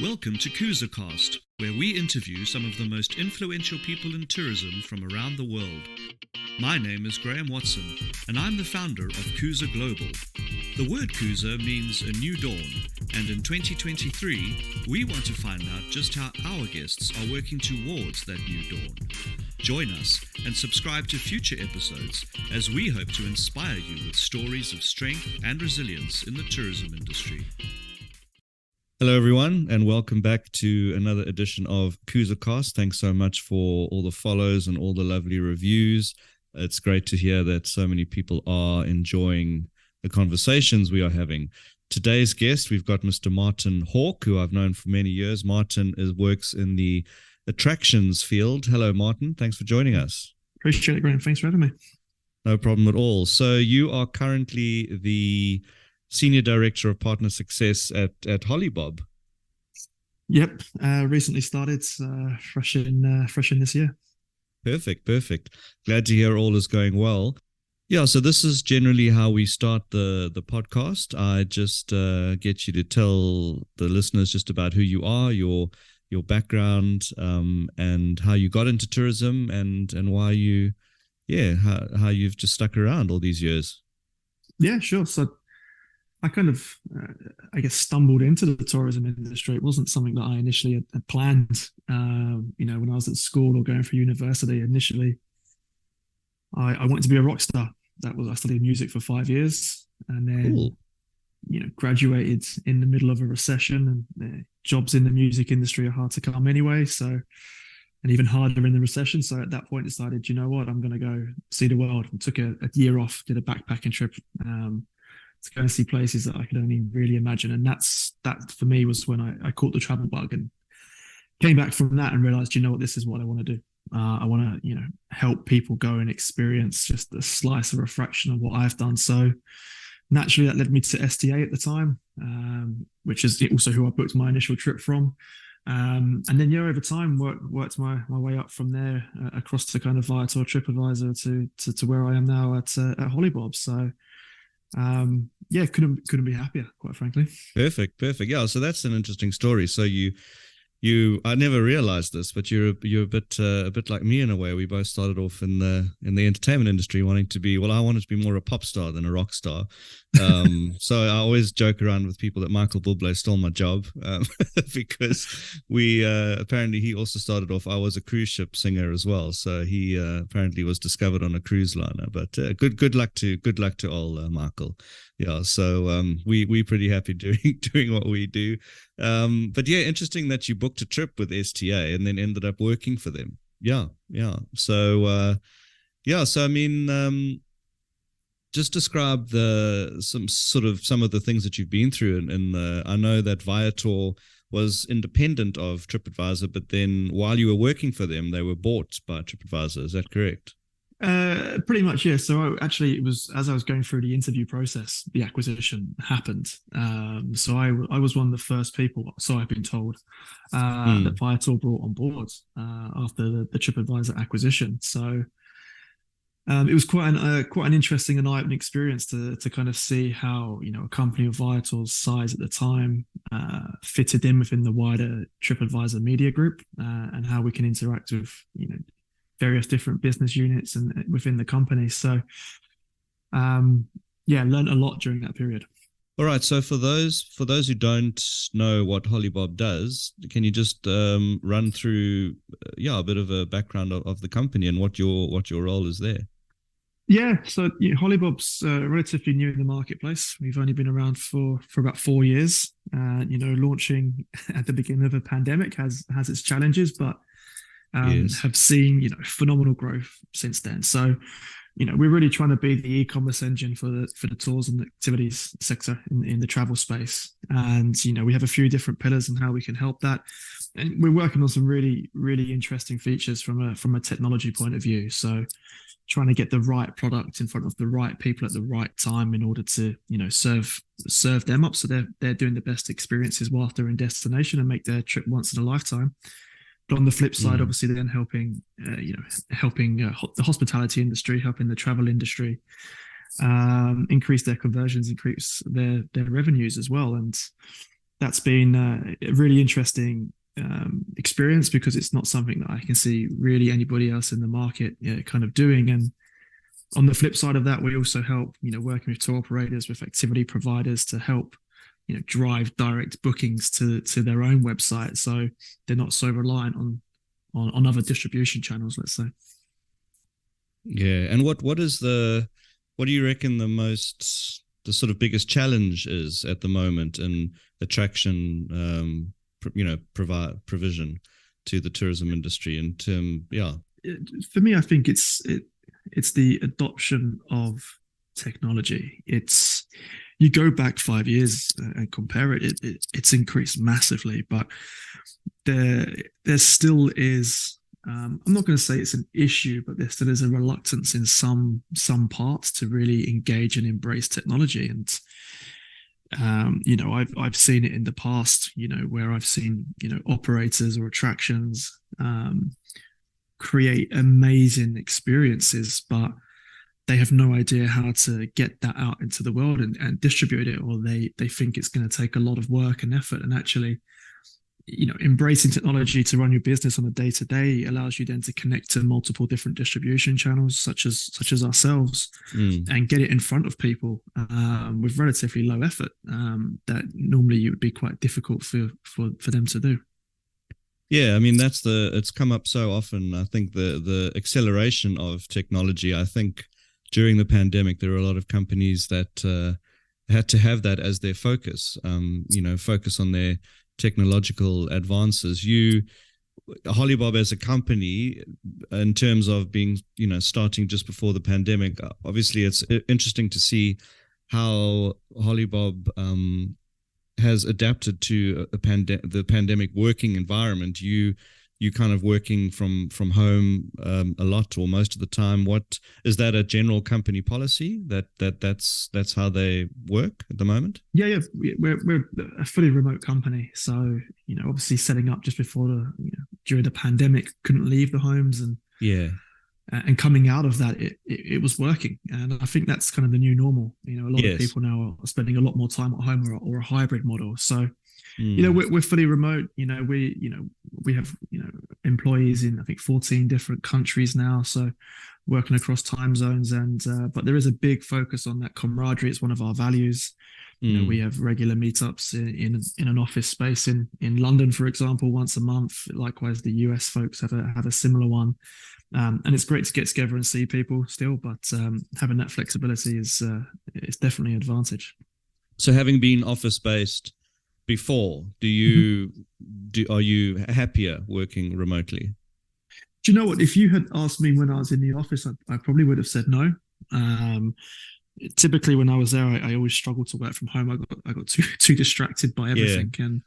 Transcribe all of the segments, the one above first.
Welcome to CruiserCast, where we interview some of the most influential people in tourism from around the world. My name is Graham Watson, and I'm the founder of Cruiser Global. The word cruiser means a new dawn, and in 2023, we want to find out just how our guests are working towards that new dawn. Join us and subscribe to future episodes as we hope to inspire you with stories of strength and resilience in the tourism industry. Hello, everyone, and welcome back to another edition of CruiserCast. Thanks so much for all the follows and all the lovely reviews. It's great to hear that so many people are enjoying the conversations we are having. Today's guest, we've got Mr. Martin Hawke, who I've known for many years. Martin works in the attractions field. Hello, Martin. Thanks for joining us. Appreciate it, Graham. Thanks for having me. No problem at all. So you are currently the Senior Director of Partner Success at Holibob. Yep, recently started, fresh in this year. Perfect. Glad to hear all is going well. Yeah, so this is generally how we start the podcast. I just get you to tell the listeners just about who you are, your background, and how you got into tourism, and why how you've just stuck around all these years. Yeah, sure. So I kind of, stumbled into the tourism industry. It wasn't something that I initially had planned. When I was at school or going through university, initially, I wanted to be a rock star. I studied music for 5 years, and then, cool. Graduated in the middle of a recession, and jobs in the music industry are hard to come anyway. So, and even harder in the recession. So at that point, decided, you know what, I'm going to go see the world. And took a year off, did a backpacking trip. To go and see places that I could only really imagine. And that for me was when I caught the travel bug and came back from that and realized, you know what, this is what I want to do. I want to, help people go and experience just a slice or a fraction of what I've done. So naturally that led me to STA at the time, which is also who I booked my initial trip from. And then, over time worked my way up from there across to kind of Viator, TripAdvisor to where I am now at Holibob. So, couldn't be happier, quite frankly. Perfect. Yeah, so that's an interesting story. So I never realized this, but you're a bit like me in a way. We both started off in the entertainment industry, wanting to be. Well, I wanted to be more a pop star than a rock star. So I always joke around with people that Michael Bublé stole my job, because apparently he also started off. I was a cruise ship singer as well, so he apparently was discovered on a cruise liner. But good luck to all Michael. Yeah, so we pretty happy doing what we do. But yeah, interesting that you booked a trip with STA and then ended up working for them. Yeah. So I mean, just describe some of the things that you've been through. I know that Viator was independent of TripAdvisor, but then while you were working for them, they were bought by TripAdvisor. Is that correct? Pretty much, yeah. So it was as I was going through the interview process, the acquisition happened. So I was one of the first people, so I've been told, that Viator brought on board after the TripAdvisor acquisition. So it was quite an interesting and eye-opening experience to kind of see how a company of Viator's size at the time fitted in within the wider TripAdvisor media group, and how we can interact with various different business units and within the company. So, learned a lot during that period. All right. So for those who don't know what Holibob does, can you just run through, a bit of a background of the company and what your role is there? Yeah. So Holibob's relatively new in the marketplace. We've only been around for about 4 years. Launching at the beginning of a pandemic has its challenges, but yes. Have seen phenomenal growth since then. So we're really trying to be the e-commerce engine for the tours and activities sector in the travel space. And we have a few different pillars on how we can help that, and we're working on some really, really interesting features from a technology point of view. So trying to get the right product in front of the right people at the right time in order to serve them up, so they're doing the best experiences whilst they're in destination and make their trip once in a lifetime. But on the flip side, obviously, then helping the hospitality industry, helping the travel industry increase their conversions, increase their revenues as well. And that's been a really interesting experience, because it's not something that I can see really anybody else in the market kind of doing. And on the flip side of that, we also help, working with tour operators, with activity providers to help, drive direct bookings to their own website, so they're not so reliant on other distribution channels, let's say. Yeah, and what do you reckon the sort of biggest challenge is at the moment in attraction, provision to the tourism industry? In term, yeah, for me, I think it's the adoption of technology. It's, you go back 5 years and compare it's increased massively, but there still is. I'm not going to say it's an issue, but there still is a reluctance in some parts to really engage and embrace technology. And I've seen it in the past, where I've seen operators or attractions create amazing experiences, but they have no idea how to get that out into the world and distribute it, or they think it's going to take a lot of work and effort. And actually, embracing technology to run your business on a day-to-day allows you then to connect to multiple different distribution channels, such as ourselves, and get it in front of people with relatively low effort, that normally it would be quite difficult for them to do. Yeah, I mean it's come up so often. I think the acceleration of technology. I think during the pandemic there were a lot of companies that had to have that as their focus. Focus on their technological advances. Holibob as a company, in terms of being, starting just before the pandemic, obviously it's interesting to see how Holibob has adapted to the pandemic working environment. You kind of working from home a lot or most of the time. What is that, a general company policy that's how they work at the moment? Yeah. We're a fully remote company, so obviously setting up just before during the pandemic, couldn't leave the homes, and yeah, and coming out of that, it was working. And I think that's kind of the new normal. A lot of people now are spending a lot more time at home, or a hybrid model. So we're fully remote. We have employees in, I think, 14 different countries now, so working across time zones. And but there is a big focus on that camaraderie. It's one of our values. We have regular meetups in an office space in London, for example, once a month. Likewise, the US folks have a similar one. And it's great to get together and see people still, but having that flexibility is definitely an advantage. So, having been office based before, are you happier working remotely? Do you know what? If you had asked me when I was in the office, I probably would have said no. Typically, when I was there, I always struggled to work from home. I got too distracted by everything,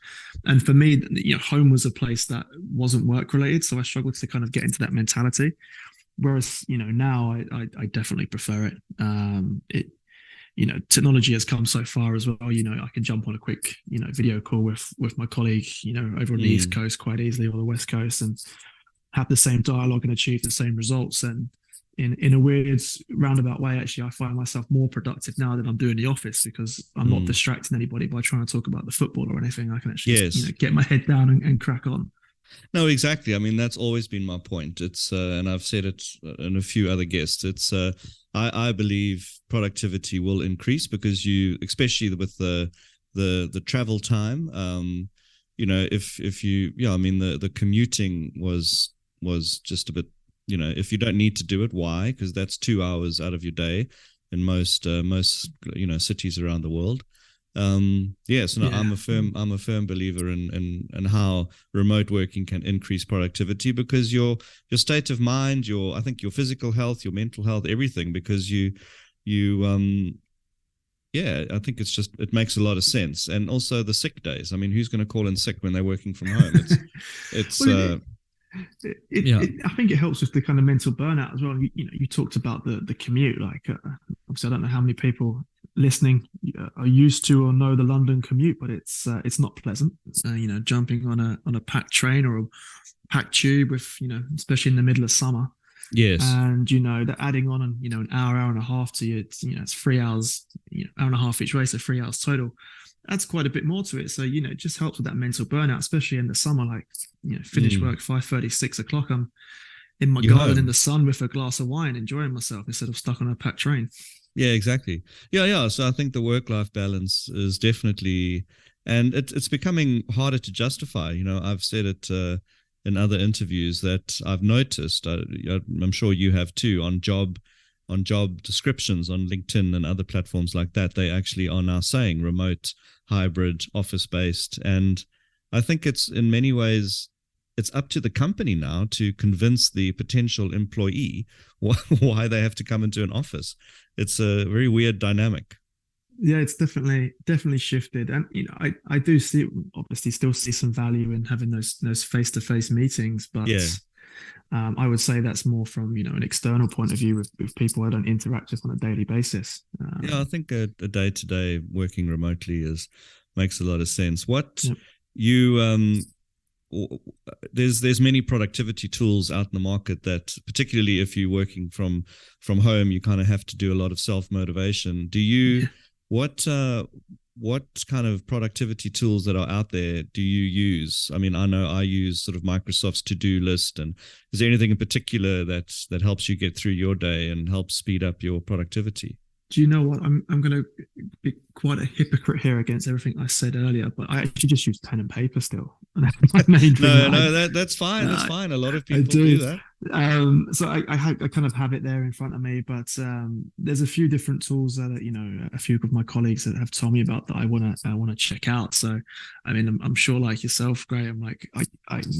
and for me, home was a place that wasn't work related, so I struggled to kind of get into that mentality. Whereas now I definitely prefer it. Technology has come so far as well. I can jump on a quick video call with my colleague over on the East Coast quite easily, or the West Coast, and have the same dialogue and achieve the same results. And in a weird roundabout way, actually, I find myself more productive now than I'm doing the office, because I'm not distracting anybody by trying to talk about the football or anything. I can actually get my head down and crack on. No, exactly. I mean, that's always been my point. It's and I've said it in a few other guests. It's I believe productivity will increase because especially with the travel time. If you, I mean, the commuting was just a bit. If you don't need to do it, why? Because that's 2 hours out of your day in most cities around the world. I'm a firm believer in how remote working can increase productivity, because your state of mind, I think your physical health, your mental health, everything, because I think it makes a lot of sense. And also the sick days. I mean, who's going to call in sick when they're working from home? I think it helps with the kind of mental burnout as well. You talked about the commute. Obviously, I don't know how many people listening are used to or know the London commute, but it's not pleasant. Jumping on a packed train or a packed tube with especially in the middle of summer. Yes, and that adding on an hour and a half to you, it's 3 hours, hour and a half each way, so 3 hours total. adds quite a bit more to it. So, it just helps with that mental burnout, especially in the summer. Like, finish work 5:30, 6 o'clock. I'm in my You garden in home. the sun with a glass of wine, enjoying myself instead of stuck on a packed train. Yeah, exactly. Yeah. So I think the work-life balance is definitely, and it's becoming harder to justify. I've said it in other interviews that I've noticed. I'm sure you have too. On job descriptions on LinkedIn and other platforms like that, they actually are now saying remote, hybrid, office-based, and I think it's in many ways it's up to the company now to convince the potential employee why they have to come into an office. It's a very weird dynamic. Yeah, it's definitely shifted, and I do see, obviously still see some value in having those face-to-face meetings, but Yeah. I would say that's more from an external point of view with people I don't interact with on a daily basis. Yeah, I think a day-to-day working remotely is makes a lot of sense. What Yep. you there's many productivity tools out in the market that, particularly if you're working from home, you kind of have to do a lot of self motivation. Do you Yeah. what what kind of productivity tools that are out there do you use? I mean, I know I use sort of Microsoft's to-do list, and is there anything in particular that helps you get through your day and helps speed up your productivity? Do you know what? I'm going to be quite a hypocrite here against everything I said earlier, but I actually just use pen and paper still. And that's my main thing No, that no, that's fine. That's uh, fine. A lot of I people do do. that. So I kind of have it there in front of me, but there's a few different tools that a few of my colleagues that have told me about that I wanna check out. So, I mean, I'm sure like yourself, Graham, like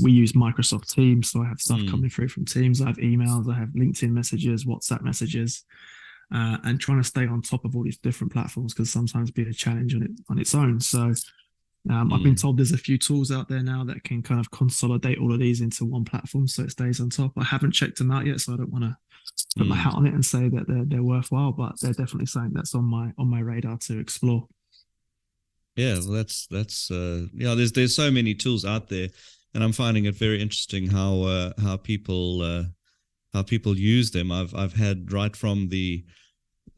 we use Microsoft Teams, so I have stuff Mm, coming through from Teams. I have emails, I have LinkedIn messages, WhatsApp messages, and trying to stay on top of all these different platforms can sometimes be a challenge on its own. So I've been mm, told there's a few tools out there now that can kind of consolidate all of these into one platform so it stays on top. I haven't checked them out yet, so I don't want to put my mm. hat on it and say that they're worthwhile, but they're definitely something that's on my radar to explore. Yeah, well, that's yeah. There's so many tools out there, and I'm finding it very interesting how people use them. I've had right from the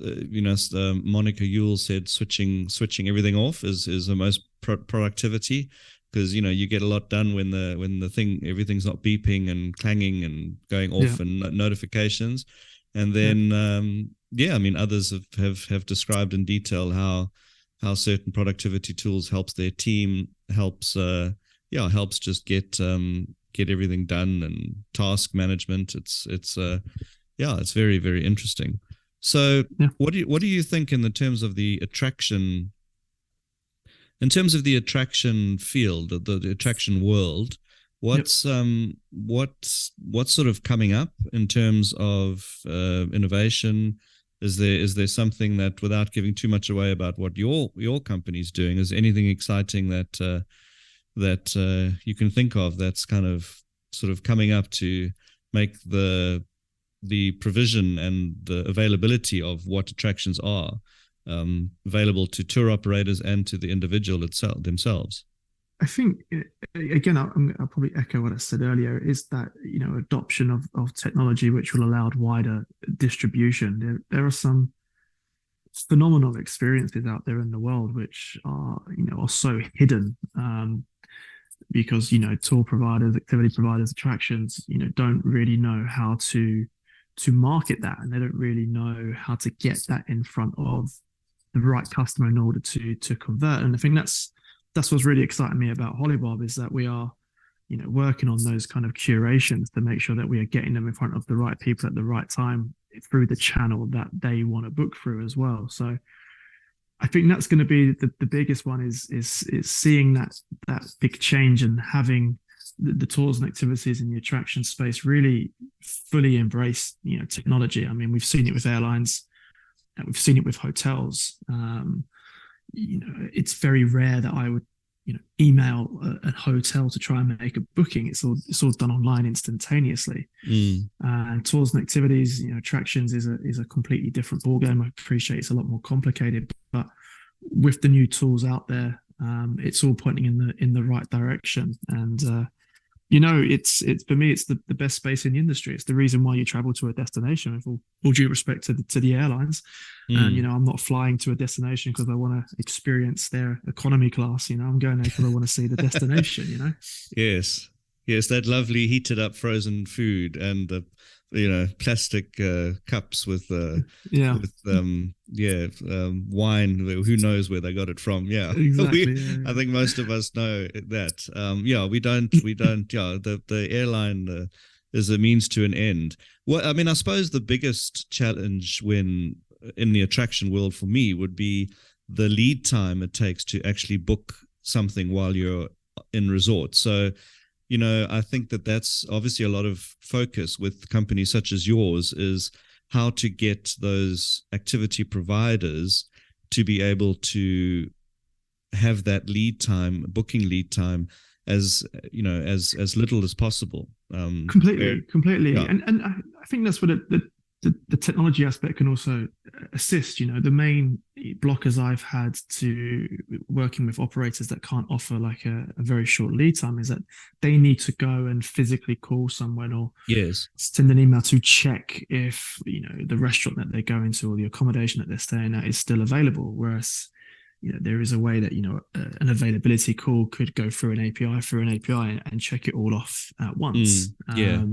Monica Yule said switching everything off is the most productivity, because you get a lot done when the thing everything's not beeping and clanging and going Yeah, off and notifications, and yeah. then yeah, I mean others have described in detail how certain productivity tools helps their team, helps just get everything done, and task management. It's yeah, it's very, very interesting. So Yeah. what do you think in the terms of the attraction, in terms of the attraction field, the attraction world? Yep. What's sort of coming up in terms of innovation? Is there something that, without giving too much away about what your company's doing, is there anything exciting that you can think of that's kind of sort of coming up to make the provision and the availability of what attractions are available to tour operators and to the individual itself themselves? I think again, I'll probably echo what I said earlier. Is that adoption of technology which will allow wider distribution? There are some phenomenal experiences out there in the world which are so hidden, because tour providers, activity providers, attractions don't really know how to market that, and they don't really know how to get that in front of the right customer in order to convert. And I think that's what's really exciting me about Holibob, is that we are working on those kind of curations to make sure that we are getting them in front of the right people at the right time through the channel that they want to book through as well. So I think that's going to be the biggest one, is seeing that big change and having the tours and activities in the attraction space really fully embrace technology. I mean, we've seen it with airlines, and we've seen it with hotels. It's very rare that I would email a hotel to try and make a booking. It's all done online instantaneously. Mm. And tours and activities, attractions is a completely different ballgame. I appreciate it's a lot more complicated, but with the new tools out there, it's all pointing in the right direction. And it's for me, it's the best space in the industry. It's the reason why you travel to a destination, with all due respect to the airlines. And Mm. I'm not flying to a destination because I want to experience their economy class. I'm going there because I want to see the destination. Yes, yes, that lovely heated up frozen food and the plastic cups Yeah, wine. Who knows where they got it from? Yeah, we. exactly. I Yeah, think most of us know that. Yeah, we don't. Yeah, the airline is a means to an end. Well, I mean, I suppose the biggest challenge when in the attraction world for me would be the lead time it takes to actually book something while you're in resort. So, I think that that's obviously a lot of focus with companies such as yours is how to get those activity providers to be able to have that booking lead time as little as possible. completely, completely. Yeah, And I think that's what the technology aspect can also assist. The main blockers I've had to working with operators that can't offer like a very short lead time is that they need to go and physically call someone or yes, send an email to check if the restaurant that they're going to or the accommodation that they're staying at is still available. Whereas there is a way that an availability call could go through an API and check it all off at once. yeah,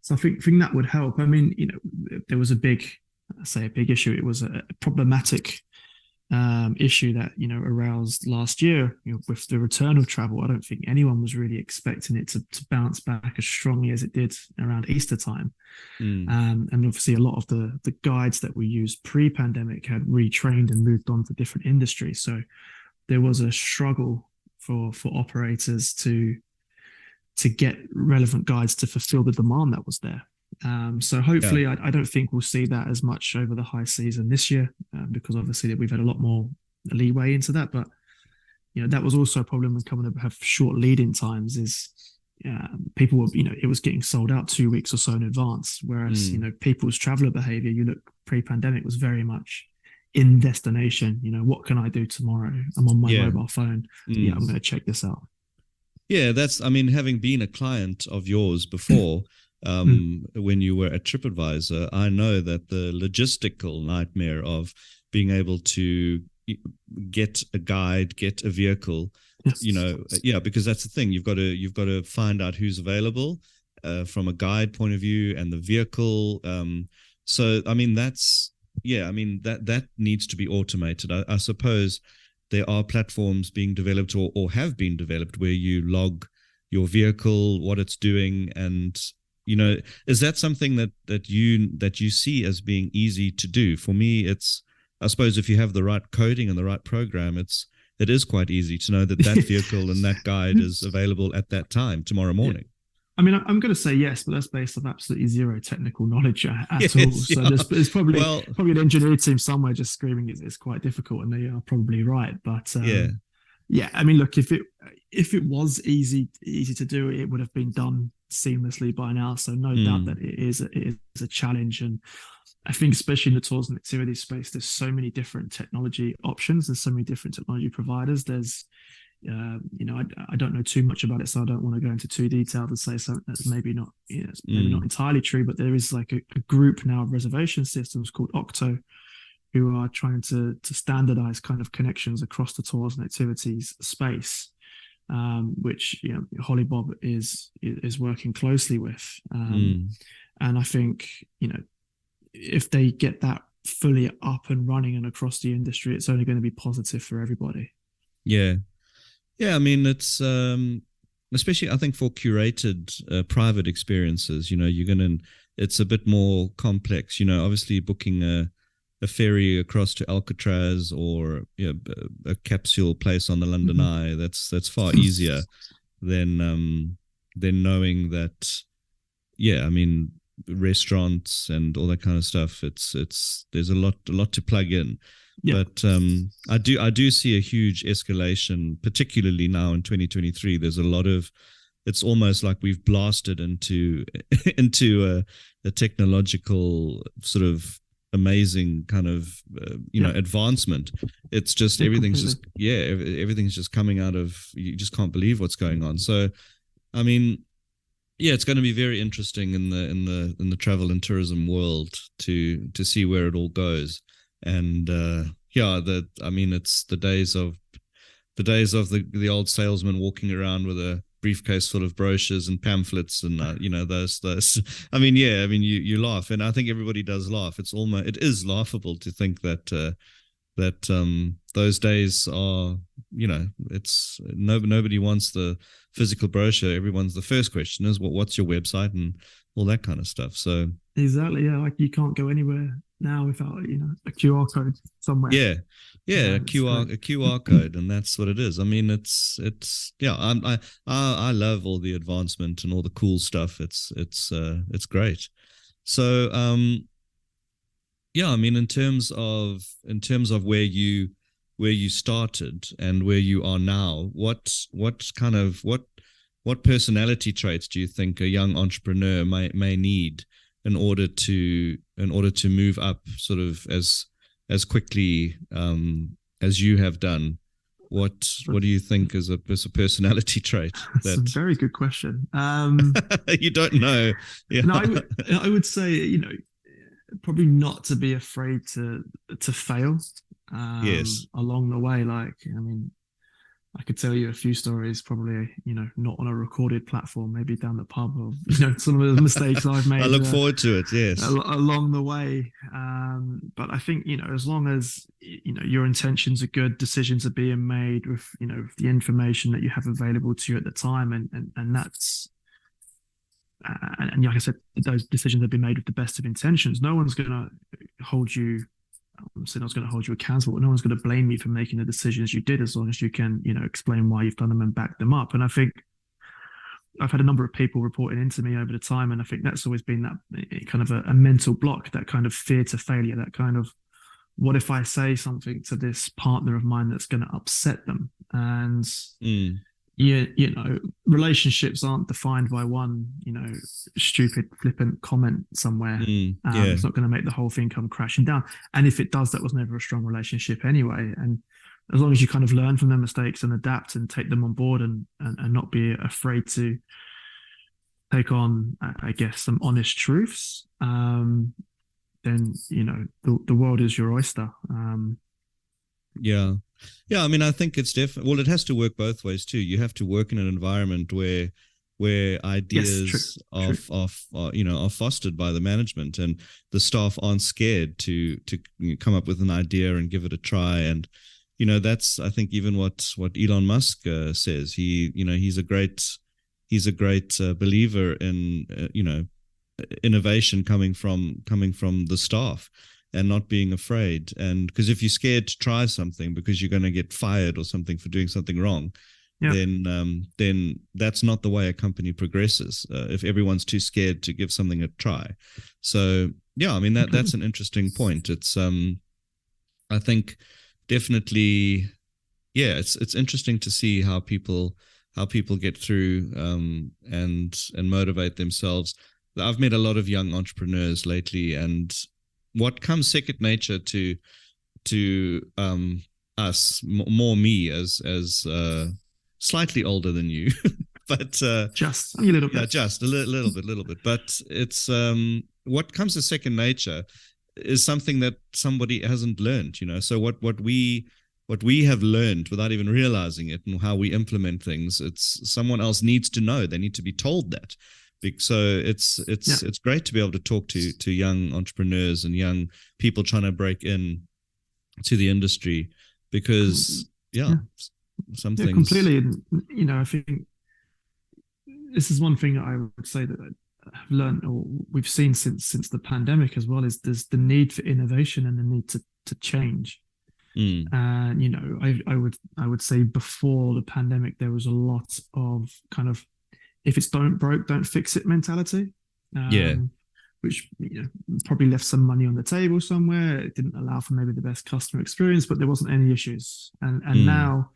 So I think that would help. I mean, there was a big issue. It was a problematic issue that aroused last year with the return of travel. I don't think anyone was really expecting it to bounce back as strongly as it did around Easter time. mm, And obviously, a lot of the guides that we used pre-pandemic had retrained and moved on to different industries. So there was a struggle for operators to get relevant guides to fulfill the demand that was there. So yeah, hopefully, I don't think we'll see that as much over the high season this year, because obviously we've had a lot more leeway into that. But that was also a problem with coming to have short lead-in times. Is people were it was getting sold out 2 weeks or so in advance, whereas mm, people's traveler behavior, you look pre-pandemic, was very much in destination. What can I do tomorrow? I'm on my yeah. mobile phone. Yeah, I'm Mm. going to check this out. Yeah, I mean, having been a client of yours before, Mm. when you were at TripAdvisor, I know that the logistical nightmare of being able to get a guide, get a vehicle, Yes. yeah, because that's the thing. You've got to find out who's available from a guide point of view and the vehicle. So, I mean, I mean, that needs to be automated. I suppose there are platforms being developed or have been developed where you log your vehicle, what it's doing, and is that something that you see as being easy to do? For me, I suppose if you have the right coding and the right program, it is quite easy to know that that vehicle and that guide is available at that time tomorrow Yeah. morning. I mean, I'm going to say yes, but that's based on absolutely zero technical knowledge at all. Yes, So yeah. there's probably Well, an engineering team somewhere just screaming it's quite difficult, and they are probably right. But yeah. yeah, I mean, look, if it was easy to do, it would have been done seamlessly by now. So no doubt Mm, that it is a challenge, and I think especially in the tours and activities space, there's so many different technology options. There's so many different technology providers. I don't know too much about it, so I don't want to go into too detail to say something that's maybe not, maybe not mm, entirely true. But there is like a group now of reservation systems called Octo, who are trying to standardize kind of connections across the tours and activities space, which Holibob is working closely with, mm. and I think if they get that fully up and running and across the industry, it's only going to be positive for everybody. Yeah. Yeah, I mean it's especially I think for curated private experiences, you're gonna it's a bit more complex. Obviously booking a ferry across to Alcatraz or a capsule place on the London Mm-hmm. Eye. That's far easier than knowing that. Yeah, I mean restaurants and all that kind of stuff. It's there's a lot to plug in. Yeah, But I do see a huge escalation, particularly now in 2023. There's a lot of it's almost like we've blasted into into a technological sort of amazing kind of yeah, advancement. It's just yeah, everything's completely. just everything's just coming out of you just can't believe what's going on. So I mean, yeah, it's going to be very interesting in the travel and tourism world to see where it all goes. And yeah, I mean, it's the old salesman walking around with a briefcase full of brochures and pamphlets and those. I mean, yeah, I mean, you laugh, and I think everybody does laugh. It is laughable to think that those days are, it's nobody wants the physical brochure. The first question is, what's your website and all that kind of stuff. So Exactly. Yeah. Like you can't go anywhere now without, a QR code somewhere. yeah, yeah, It's great. a QR code, and that's what it is. I mean, it's yeah. I love all the advancement and all the cool stuff. It's great. So yeah, I mean, in terms of where you started and where you are now, what personality traits do you think a young entrepreneur may need in order to move up sort of as quickly as you have done? What do you think is a personality trait That's a that very good question. you don't know? Yeah. No, I would say, probably not to be afraid to fail Yes. along the way. Like, I mean, I could tell you a few stories, probably, not on a recorded platform, maybe down the pub, or some of the mistakes I've I made look forward to it. Yes. along the way. But I think, as long as your intentions are good, decisions are being made with with the information that you have available to you at the time, and that's and like I said, those decisions have been made with the best of intentions. No one's going to hold you. I'm saying I was going to hold you accountable, but no one's going to blame you for making the decisions you did, as long as you can, explain why you've done them and back them up. And I think I've had a number of people reporting into me over the time, and I think that's always been that kind of a mental block, that kind of fear to failure, that kind of, what if I say something to this partner of mine that's going to upset them? And Mm, relationships aren't defined by one, stupid, flippant comment somewhere. yeah. It's not going to make the whole thing come crashing down. And if it does, that was never a strong relationship anyway. And as long as you kind of learn from their mistakes and adapt and take them on board, and not be afraid to take on, I guess, some honest truths, then, the world is your oyster. Yeah. Yeah, I mean, I think it's definitely, well, it has to work both ways too. You have to work in an environment where Yes, true, ideas true. are fostered by the management, and the staff aren't scared to come up with an idea and give it a try. And that's, I think, even what Elon Musk says. He's a great believer in innovation coming from the staff, and not being afraid. And because if you're scared to try something because you're going to get fired or something for doing something wrong, Yeah, then that's not the way a company progresses. If everyone's too scared to give something a try. So yeah, I mean, that's completely. an interesting point. It's I think definitely, yeah, it's interesting to see how people get through, and motivate themselves. I've met a lot of young entrepreneurs lately, and what comes second nature to us, more me as slightly older than you, but Just a little yeah, bit. just a little bit. But it's what comes as second nature is something that somebody hasn't learned. So what we have learned without even realizing it, and how we implement things, it's someone else needs to know. They need to be told that. So it's Yeah, it's it's great to be able to talk to young entrepreneurs and young people trying to break in to the industry, because yeah, yeah, some yeah, things. completely. And I think this is one thing that I would say that I've learned, or we've seen since the pandemic as well, is there's the need for innovation and the need to change. Mm, And I would say before the pandemic, there was a lot of kind of, if it's don't broke, don't fix it mentality, yeah. which probably left some money on the table somewhere. It didn't allow for maybe the best customer experience, but there wasn't any issues. And Mm, now,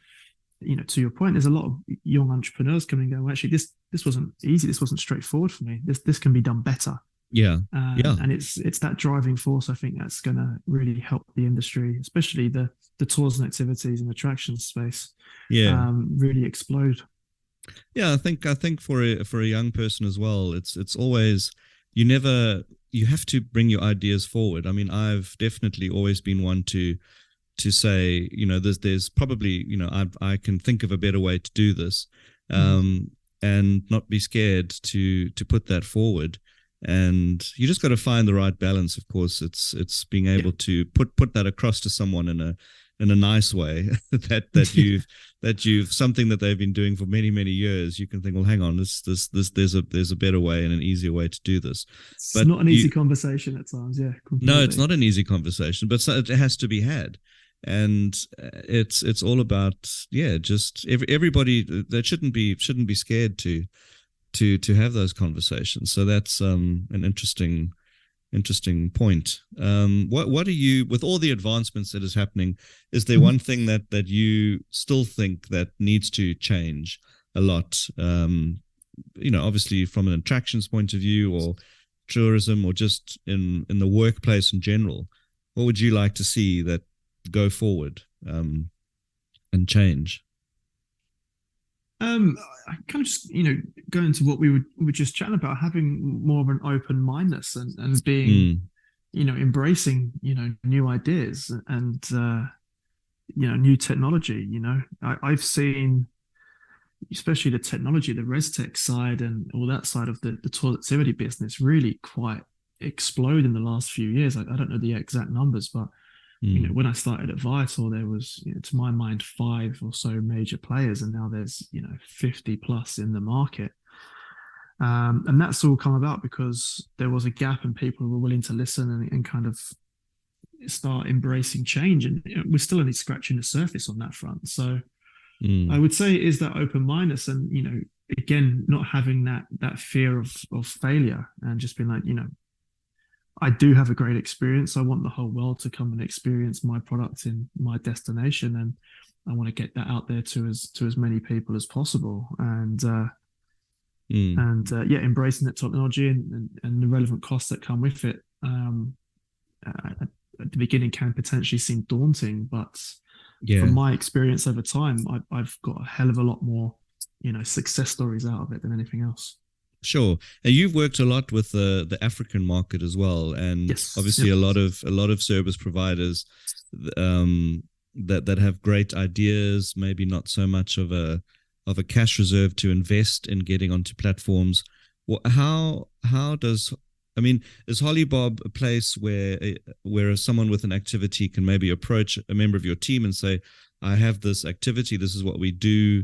to your point, there's a lot of young entrepreneurs coming and going, well, actually, this wasn't easy. This wasn't straightforward for me. This can be done better. yeah. And, Yeah. and it's that driving force, I think, that's going to really help the industry, especially the tours and activities and attractions space, Yeah. really explode. Yeah, I think for a young person as well, it's always you never you have to bring your ideas forward. I mean, I've definitely always been one to say, there's probably, I can think of a better way to do this, Mhm. um, and not be scared to put that forward. And you just got to find the right balance. Of course, it's being Yeah. able to put that across to someone in a nice way that Yeah. you've something that they've been doing for many many years. You can think, well, hang on, this there's a better way and an easier way to do this. It's But not an you easy conversation at times. Yeah, no, it's completely. not an easy conversation, but it has to be had, and it's all about, yeah, just everybody that shouldn't be scared to have those conversations. So that's an interesting point. What are you, with all the advancements that is happening? Is there Mhm. one thing that you still think that needs to change a lot? Obviously from an attractions point of view, or tourism, or just in the workplace in general. What would you like to see that go forward, and change? I kind of just, go into what we were just chatting about, having more of an open mindedness and being, Mm, embracing, new ideas and new technology. I've seen, especially the technology, the res tech side and all that side of the toiletivity business really quite explode in the last few years. I don't know the exact numbers, but mm, when I started at Vital, there was, to my mind, five or so major players, and now there's, 50 plus in the market. And that's all come about because there was a gap and people were willing to listen and kind of start embracing change. And we're still only scratching the surface on that front. So I mm. would say it is that open mindedness and, again, not having that fear of failure and just being like, I do have a great experience. I want the whole world to come and experience my product in my destination, and I want to get that out there to as many people as possible. Mm. Yeah, embracing that technology and the relevant costs that come with it. At the beginning can potentially seem daunting, but from Yeah. my experience over time, I've got a hell of a lot more, success stories out of it than anything else. Sure. And you've worked a lot with the African market as well, and Yes. obviously Yep. a lot of service providers, that have great ideas, maybe not so much of a cash reserve to invest in getting onto platforms. How does, I mean, is Holibob a place where someone with an activity can maybe approach a member of your team and say, I have this activity, this is what we do,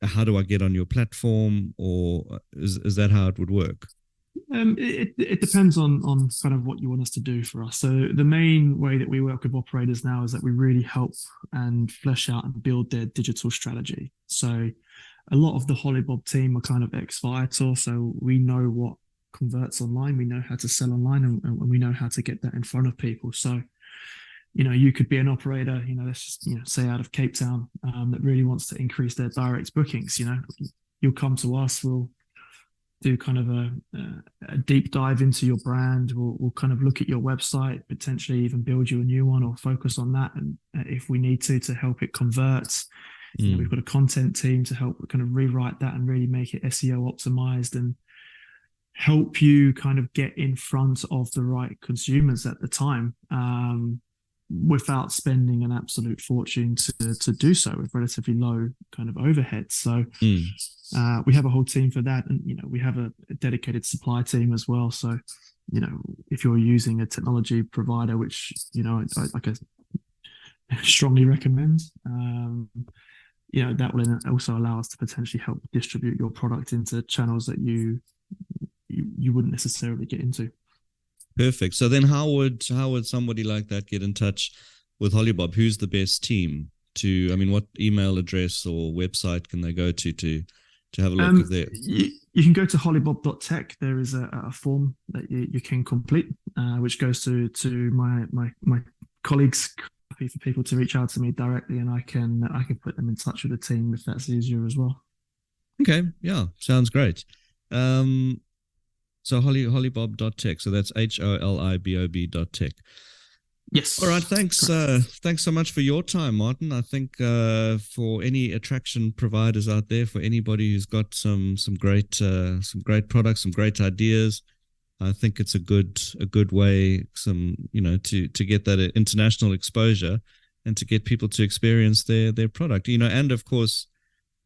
how do I get on your platform, or is that how it would work? It depends on kind of what you want us to do for us. So the main way that we work with operators now is that we really help and flesh out and build their digital strategy. So a lot of the Holibob team are kind of ex-Vital, so we know what converts online, we know how to sell online, and we know how to get that in front of people. So you could be an operator, let's just say out of Cape Town, that really wants to increase their direct bookings. You'll come to us, we'll do kind of a deep dive into your brand. We'll kind of look at your website, potentially even build you a new one or focus on that. And if we need to help it convert, we've Mm, got a content team to help kind of rewrite that and really make it SEO optimized and help you kind of get in front of the right consumers at the time, without spending an absolute fortune to do so with relatively low kind of overhead. So mm. we have a whole team for that, and we have a dedicated supply team as well. So if you're using a technology provider, which I strongly recommend, that will also allow us to potentially help distribute your product into channels that you wouldn't necessarily get into. Perfect. So then how would somebody like that get in touch with Holibob? Who's the best team to, I mean, what email address or website can they go to have a look if they're You can go to holibob.tech. There is a form that you can complete, which goes to my colleagues. Happy for people to reach out to me directly, and I can put them in touch with the team if that's easier as well. okay, yeah, sounds great. Um so holibob.tech. So that's HOLIBOB.tech. Yes. All right, thanks. Correct. Thanks so much for your time, Martin. I think for any attraction providers out there, for anybody who's got some great products, some great ideas, I think it's a good way, to get that international exposure and to get people to experience their product, and of course,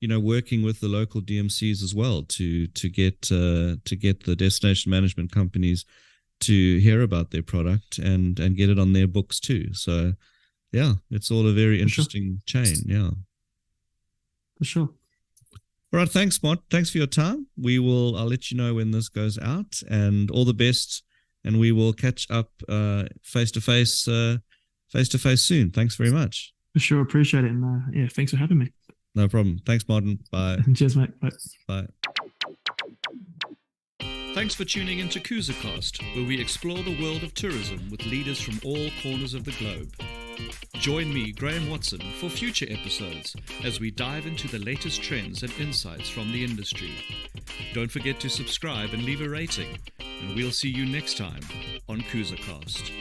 working with the local DMCs as well to get the destination management companies to hear about their product and get it on their books too. So yeah, it's all a very For sure. interesting chain. Yeah. For sure. All right. Thanks, Mont. Thanks for your time. I'll let you know when this goes out, and all the best. And we will catch up face to face soon. Thanks very much. For sure. Appreciate it. And yeah, thanks for having me. No problem. Thanks, Martin. Bye. Cheers, mate. Bye. Bye. Thanks for tuning into CruiserCast, where we explore the world of tourism with leaders from all corners of the globe. Join me, Graham Watson, for future episodes as we dive into the latest trends and insights from the industry. Don't forget to subscribe and leave a rating, and we'll see you next time on CruiserCast.